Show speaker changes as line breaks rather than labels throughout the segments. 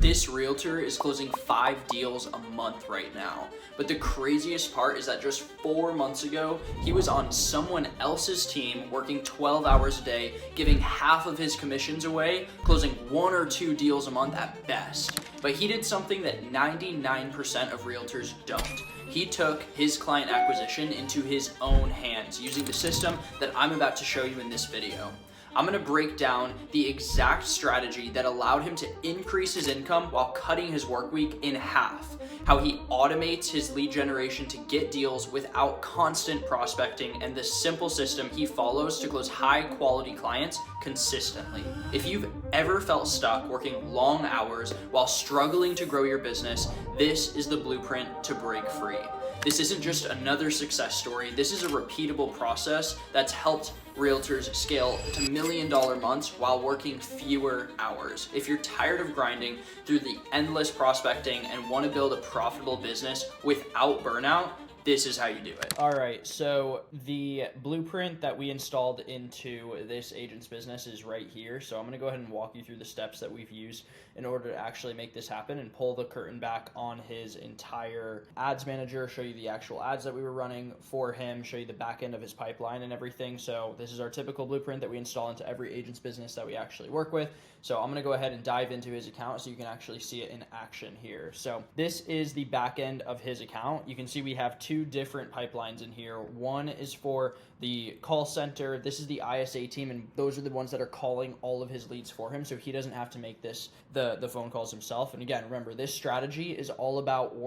This realtor is closing 5 deals a month right now. But the craziest part is that just 4 months ago, he was on someone else's team working 12 hours a day, giving half of his commissions away, closing 1 or 2 deals a month at best. But he did something that 99% of realtors don't. He took his client acquisition into his own hands using the system that I'm about to show you in this video. I'm gonna break down the exact strategy that allowed him to increase his income while cutting his work week in half, how he automates his lead generation to get deals without constant prospecting, and the simple system he follows to close high quality clients consistently. If you've ever felt stuck working long hours while struggling to grow your business, this is the blueprint to break free. This isn't just another success story. This is a repeatable process that's helped realtors scale to $1 million months while working fewer hours. If you're tired of grinding through the endless prospecting and want to build a profitable business without burnout, this is how you do it. All right, so the blueprint that we installed into this agent's business is right here. So I'm gonna go ahead and walk you through the steps that we've used in order to actually make this happen and pull the curtain back on his entire ads manager, show you the actual ads that we were running for him, show you the back end of his pipeline and everything. So this is our typical blueprint that we install into every agent's business that we actually work with. So I'm gonna go ahead and dive into his account so you can actually see it in action here. So this is the back end of his account. You can see we have 2 different pipelines in here. One is for the call center. This is the ISA team, and those are the ones that are calling all of his leads for him, so he doesn't have to make the phone calls himself. And again, remember, this strategy is all about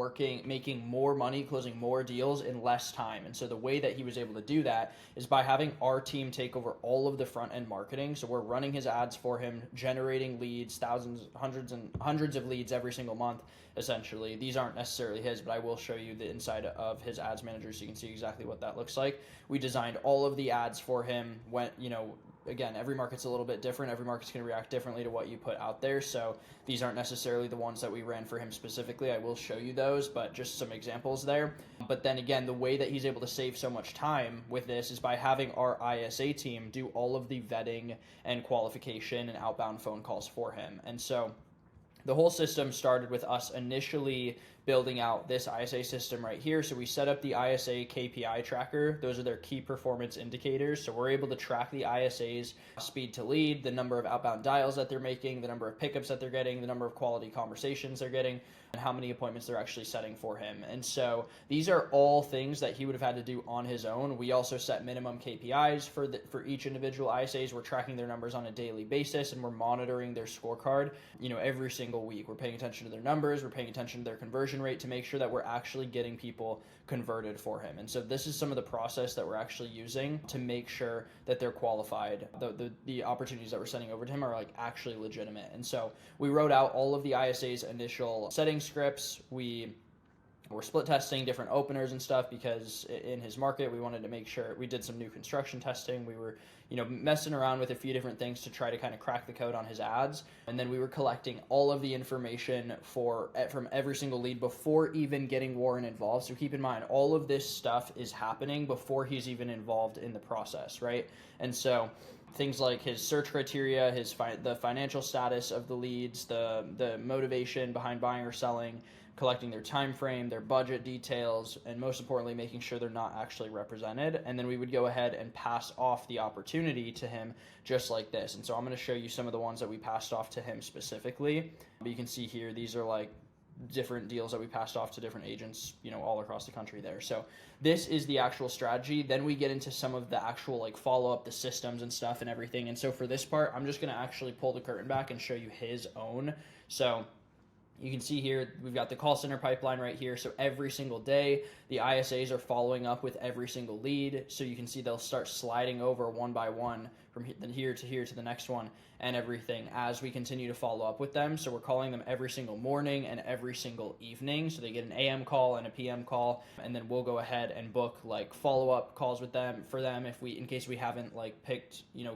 making more money, closing more deals in less time. And so the way that he was able to do that is by having our team take over all of the front end marketing. So we're running his ads for him, generating leads, thousands, hundreds of leads every single month. Essentially, these aren't necessarily his, but I will show you the inside of his ads manager so you can see exactly what that looks like. We designed all of the ads for him. Again, every market's a little bit different. Every market's going to react differently to what you put out there. So these aren't necessarily the ones that we ran for him specifically. I will show you those, but just some examples there. But then again, the way that he's able to save so much time with this is by having our ISA team do all of the vetting and qualification and outbound phone calls for him. And so the whole system started with us initially building out this ISA system right here. So we set up the ISA KPI tracker. Those are their key performance indicators. So we're able to track the ISA's speed to lead, the number of outbound dials that they're making, the number of pickups that they're getting, the number of quality conversations they're getting, and how many appointments they're actually setting for him. And so these are all things that he would have had to do on his own. We also set minimum KPIs for each individual ISAs. We're tracking their numbers on a daily basis, and we're monitoring their scorecard, every single week. We're paying attention to their numbers. We're paying attention to their conversion rate to make sure that we're actually getting people converted for him. And so this is some of the process that we're actually using to make sure that they're qualified. The opportunities that we're sending over to him are actually legitimate. And so we wrote out all of the ISA's initial setting scripts. We're split testing different openers and stuff because in his market, we wanted to make sure we did some new construction testing. We were, messing around with a few different things to try to kind of crack the code on his ads. And then we were collecting all of the information from every single lead before even getting Warren involved. So keep in mind, all of this stuff is happening before he's even involved in the process, right? And so things like his search criteria, the financial status of the leads, the motivation behind buying or selling, collecting their time frame, their budget details, and most importantly, making sure they're not actually represented. And then we would go ahead and pass off the opportunity to him just like this. And so I'm going to show you some of the ones that we passed off to him specifically. But you can see here, these are different deals that we passed off to different agents, all across the country there. So this is the actual strategy. Then we get into some of the actual follow-up, the systems and stuff and everything. And so for this part, I'm just going to actually pull the curtain back and show you his own. So you can see here, we've got the call center pipeline right here. So every single day, the ISAs are following up with every single lead. So you can see they'll start sliding over one by one from here to here to the next one and everything as we continue to follow up with them. So we're calling them every single morning and every single evening. So they get an AM call and a PM call, and then we'll go ahead and book follow-up calls with them in case we haven't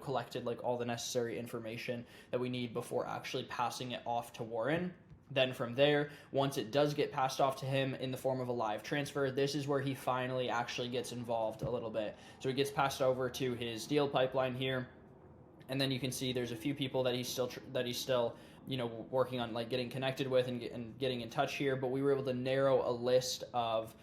collected all the necessary information that we need before actually passing it off to Warren. Then from there, once it does get passed off to him in the form of a live transfer, this is where he finally actually gets involved a little bit. So he gets passed over to his deal pipeline here. And then you can see there's a few people that he's still working on like getting connected with and getting in touch here, but we were able to narrow a list of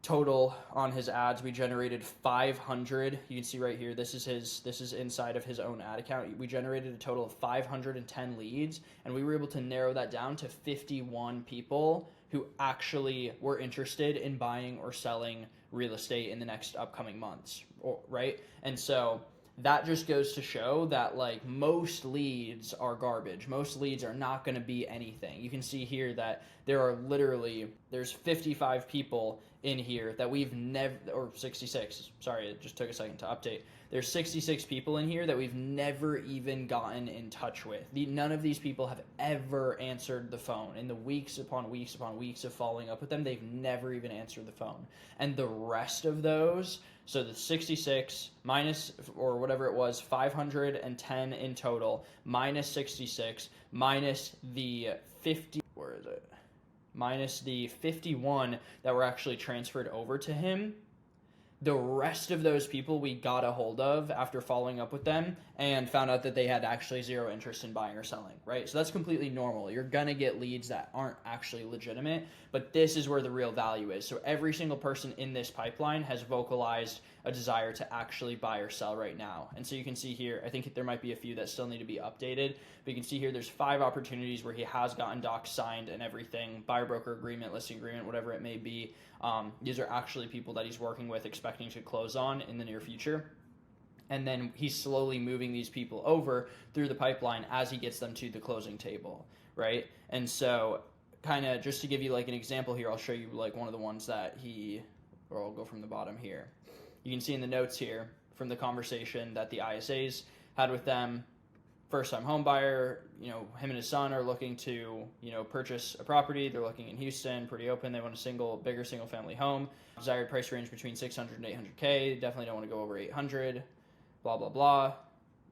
total on his ads. We generated 500. You can see right here, this is inside of his own ad account. We generated a total of 510 leads, and we were able to narrow that down to 51 people who actually were interested in buying or selling real estate in the next upcoming months, right? And so that just goes to show that like most leads are garbage. Most leads are not going to be anything. You can see here that there's 55 people in here that we've never, or 66, sorry, it just took a second to update. There's 66 people in here that we've never even gotten in touch with. None of these people have ever answered the phone. In the weeks upon weeks upon weeks of following up with them, they've never even answered the phone. And the rest of those, so the 66 minus, or whatever it was, 510 in total, minus 66, minus the 50, where is it? Minus the 51 that were actually transferred over to him. The rest of those people we got a hold of after following up with them and found out that they had actually zero interest in buying or selling, right? So that's completely normal. You're going to get leads that aren't actually legitimate, but this is where the real value is. So every single person in this pipeline has vocalized a desire to actually buy or sell right now. And so you can see here, I think there might be a few that still need to be updated, but you can see here there's 5 opportunities where he has gotten docs signed and everything, buyer broker agreement, listing agreement, whatever it may be. These are actually people that he's working with, expecting to close on in the near future. And then he's slowly moving these people over through the pipeline as he gets them to the closing table, right? And so kind of just to give you like an example here, I'll show you like one of the ones that or I'll go from the bottom here. You can see in the notes here from the conversation that the ISAs had with them. First-time home buyer, him and his son are looking to, purchase a property. They're looking in Houston, pretty open. They want a bigger single-family home. Desired price range between 600 and 800K. Definitely don't want to go over 800. Blah blah blah.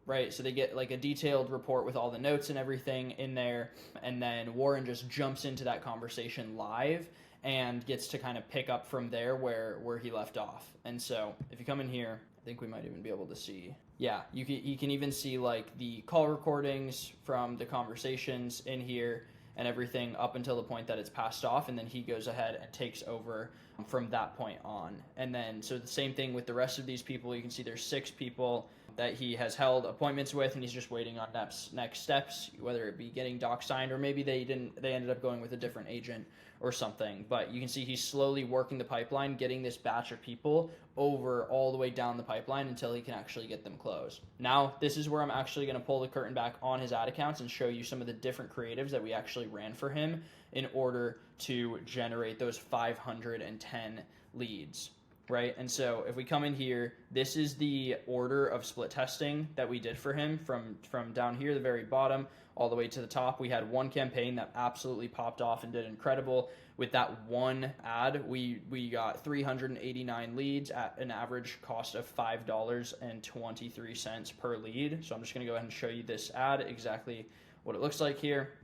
Right, so they get like a detailed report with all the notes and everything in there, and then Warren just jumps into that conversation live and gets to kind of pick up from there where he left off. And so if you come in here, I think we might even be able to see. Yeah, you can even see like the call recordings from the conversations in here and everything up until the point that it's passed off, and then he goes ahead and takes over from that point on. And then so the same thing with the rest of these people. You can see there's 6 people that he has held appointments with, and he's just waiting on next steps, whether it be getting docs signed or maybe they ended up going with a different agent or something. But you can see he's slowly working the pipeline, getting this batch of people over all the way down the pipeline until he can actually get them closed. Now, this is where I'm actually going to pull the curtain back on his ad accounts and show you some of the different creatives that we actually ran for him in order to generate those 510 leads. Right, and so if we come in here, this is the order of split testing that we did for him from down here, the very bottom, all the way to the top. We had one campaign that absolutely popped off and did incredible. With that one ad, we got 389 leads at an average cost of $5.23 per lead. So I'm just going to go ahead and show you this ad, exactly what it looks like here.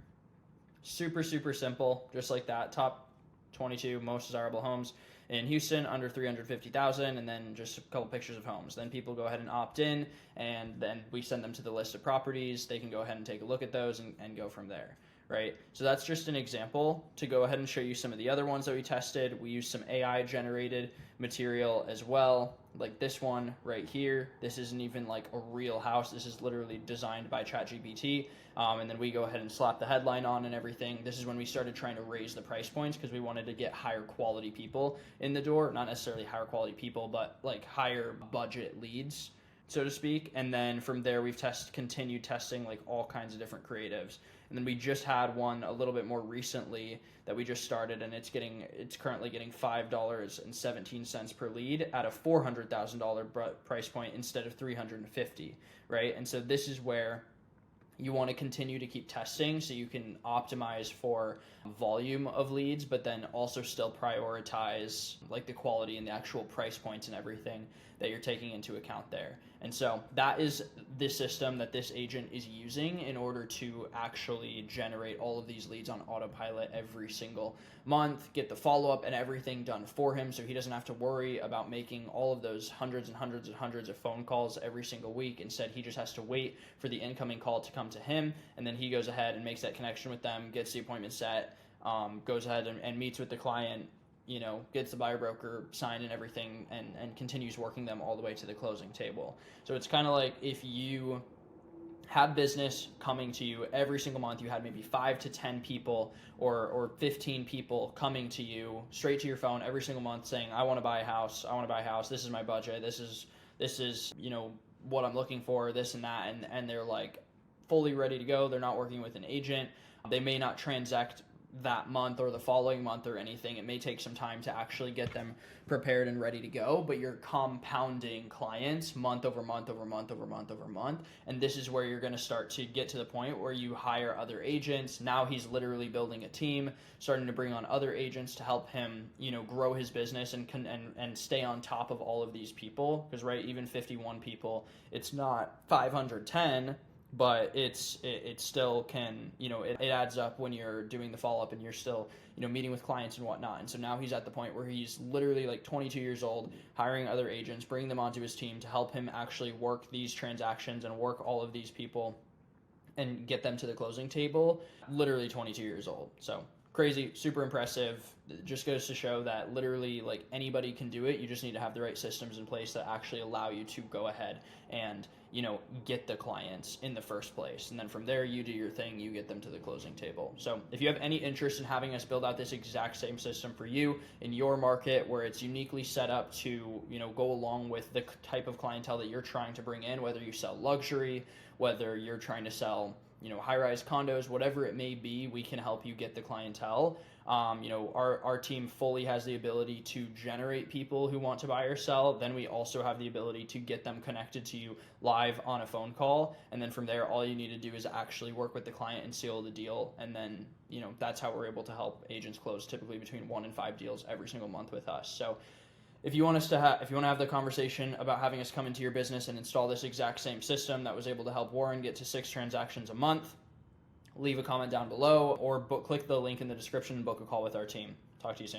Super, super simple, just like that. Top 22 most desirable homes in Houston under 350,000, and then just a couple pictures of homes. Then people go ahead and opt in, and then we send them to the list of properties. They can go ahead and take a look at those and go from there, right? So that's just an example to go ahead and show you some of the other ones that we tested. We used some AI generated material as well, like this one right here. This isn't even like a real house. This is literally designed by ChatGPT. And then we go ahead and slap the headline on and everything. This is when we started trying to raise the price points because we wanted to get higher quality people in the door. Not necessarily higher quality people, but like higher budget leads, so to speak. And then from there, we've continued testing like all kinds of different creatives. And then we just had one a little bit more recently that we just started, and it's currently getting $5.17 per lead at a $400,000 price point instead of $350,000, right? And so this is where you want to continue to keep testing so you can optimize for volume of leads, but then also still prioritize like the quality and the actual price points and everything that you're taking into account there. And so that is the system that this agent is using in order to actually generate all of these leads on autopilot every single month, get the follow-up and everything done for him so he doesn't have to worry about making all of those hundreds and hundreds and hundreds of phone calls every single week. Instead, he just has to wait for the incoming call to come come to him, and then he goes ahead and makes that connection with them, gets the appointment set, goes ahead and meets with the client, gets the buyer broker signed and everything, and continues working them all the way to the closing table. So it's kind of like if you have business coming to you every single month, you had maybe 5 to 10 people or 15 people coming to you straight to your phone every single month saying, I want to buy a house, this is my budget, this is what I'm looking for, this and that, and they're like fully ready to go. They're not working with an agent. They may not transact that month or the following month or anything. It may take some time to actually get them prepared and ready to go, but you're compounding clients month over month over month over month over month. And this is where you're going to start to get to the point where you hire other agents. Now he's literally building a team, starting to bring on other agents to help him, grow his business and stay on top of all of these people. Because even 51 people, it's not 510, but it still can, it adds up when you're doing the follow-up and you're still, meeting with clients and whatnot. And so now he's at the point where he's literally like 22 years old, hiring other agents, bringing them onto his team to help him actually work these transactions and work all of these people and get them to the closing table, literally 22 years old. So crazy, super impressive. It just goes to show that literally like anybody can do it. You just need to have the right systems in place that actually allow you to go ahead and, get the clients in the first place. And then from there, you do your thing, you get them to the closing table. So if you have any interest in having us build out this exact same system for you in your market where it's uniquely set up to, go along with the type of clientele that you're trying to bring in, whether you sell luxury, whether you're trying to sell high-rise condos, whatever it may be, we can help you get the clientele. Our team fully has the ability to generate people who want to buy or sell. Then we also have the ability to get them connected to you live on a phone call. And then from there, all you need to do is actually work with the client and seal the deal. And then, that's how we're able to help agents close typically between 1 and 5 deals every single month with us. So if you want to have the conversation about having us come into your business and install this exact same system that was able to help Warren get to 6 transactions a month, leave a comment down below or click the link in the description and book a call with our team. Talk to you soon.